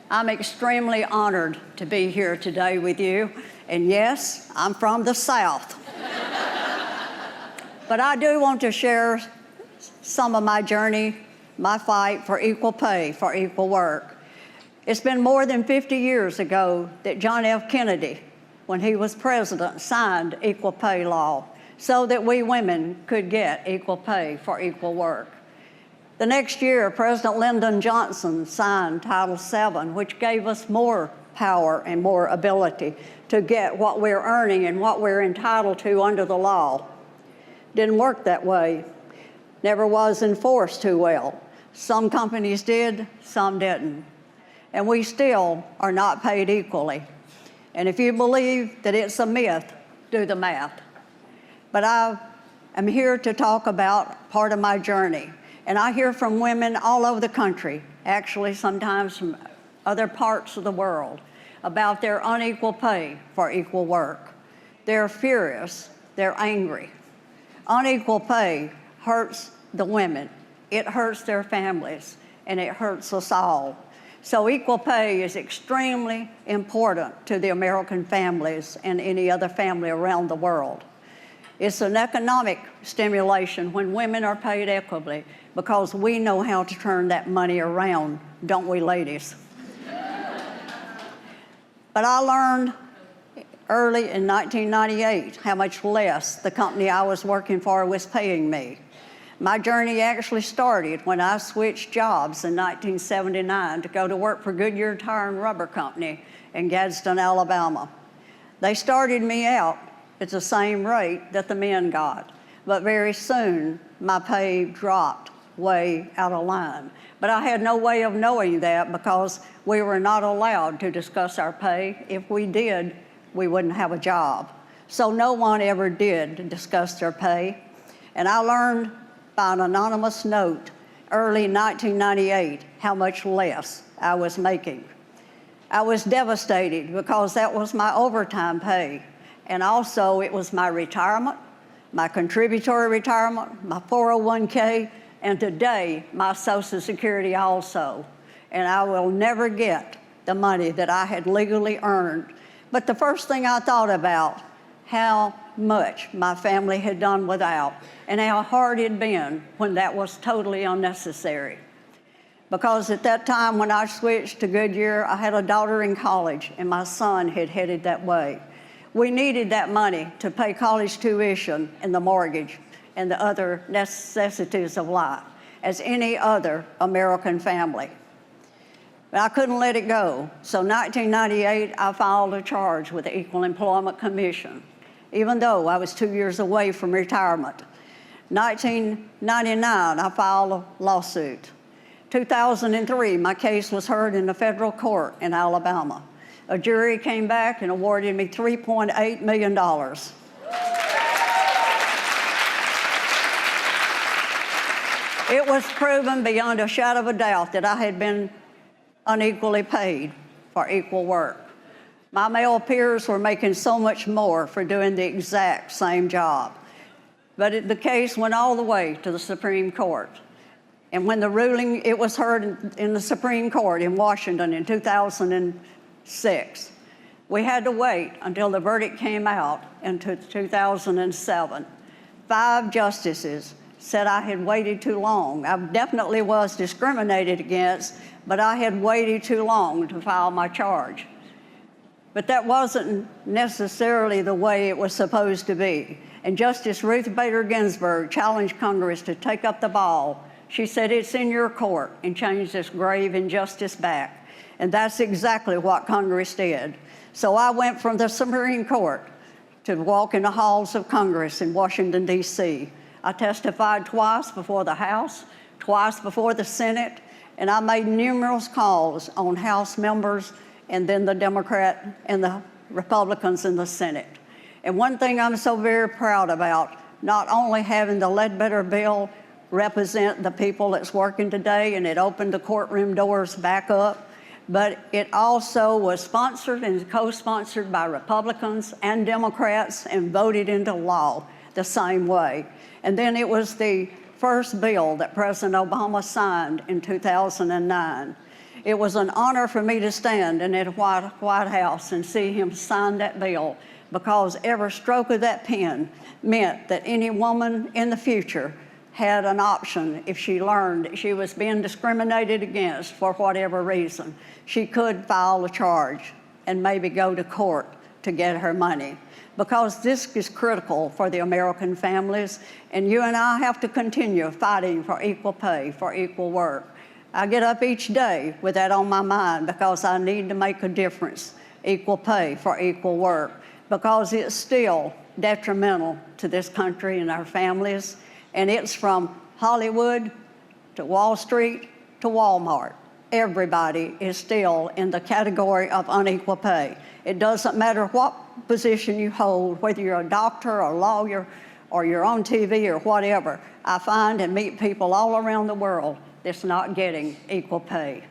I'm extremely honored to be here today with you. And yes, I'm from the South. But I do want to share some of my journey, my fight for equal pay for equal work. It's been more than 50 years ago that John F. Kennedy, when he was president, signed equal pay law so that we women could get equal pay for equal work. The next year, President Lyndon Johnson signed Title VII, which gave us more power and more ability to get what we're earning and what we're entitled to under the law. Didn't work that way. Never was enforced too well. Some companies did, some didn't. And we still are not paid equally. And if you believe that it's a myth, do the math. But I am here to talk about part of my journey. And I hear from women all over the country, actually sometimes from other parts of the world, about their unequal pay for equal work. They're furious, they're angry. Unequal pay hurts the women, it hurts their families, and it hurts us all. So equal pay is extremely important to the American families and any other family around the world. It's an economic stimulation when women are paid equitably because we know how to turn that money around, don't we, ladies? But I learned early in 1998 how much less the company I was working for was paying me. My journey actually started when I switched jobs in 1979 to go to work for Goodyear Tire and Rubber Company in Gadsden, Alabama. They started me out at the same rate that the men got, but very soon my pay dropped way out of line. But I had no way of knowing that because we were not allowed to discuss our pay. If we did, we wouldn't have a job. So no one ever did discuss their pay. And I learned by an anonymous note early 1998 how much less I was making. I was devastated because that was my overtime pay. And also it was my retirement, my contributory retirement, my 401k, and today my Social Security also. And I will never get the money that I had legally earned. But the first thing I thought about, how much my family had done without, and how hard it'd been when that was totally unnecessary. Because at that time when I switched to Goodyear, I had a daughter in college, and my son had headed that way. We needed that money to pay college tuition and the mortgage and the other necessities of life, as any other American family. But I couldn't let it go. So 1998, I filed a charge with the Equal Employment Commission, even though I was 2 years away from retirement. 1999, I filed a lawsuit. 2003, my case was heard in a federal court in Alabama. A jury came back and awarded me $3.8 million. It was proven beyond a shadow of a doubt that I had been unequally paid for equal work. My male peers were making so much more for doing the exact same job. But the case went all the way to the Supreme Court. And when the ruling, it was heard in the Supreme Court in Washington in 2006. We had to wait until the verdict came out in 2007. 5 justices said I had waited too long. I definitely was discriminated against, but I had waited too long to file my charge. But that wasn't necessarily the way it was supposed to be. And Justice Ruth Bader Ginsburg challenged Congress to take up the ball. She said, it's in your court, and change this grave injustice back. And that's exactly what Congress did. So I went from the Supreme Court to walk in the halls of Congress in Washington, D.C. I testified twice before the House, twice before the Senate, and I made numerous calls on House members and then the Democrat and the Republicans in the Senate. And one thing I'm so very proud about, not only having the Ledbetter bill represent the people that's working today and it opened the courtroom doors back up, but it also was sponsored and co-sponsored by Republicans and Democrats and voted into law the same way. And then it was the first bill that President Obama signed in 2009. It was an honor for me to stand in that White House and see him sign that bill, because every stroke of that pen meant that any woman in the future had an option. If she learned she was being discriminated against for whatever reason, she could file a charge and maybe go to court to get her money. Because this is critical for the American families, and you and I have to continue fighting for equal pay, for equal work. I get up each day with that on my mind, because I need to make a difference. Equal pay for equal work, because it's still detrimental to this country and our families, and it's from Hollywood to Wall Street to Walmart. Everybody is still in the category of unequal pay. It doesn't matter what position you hold, whether you're a doctor or a lawyer or you're on TV or whatever. I find and meet people all around the world that's not getting equal pay.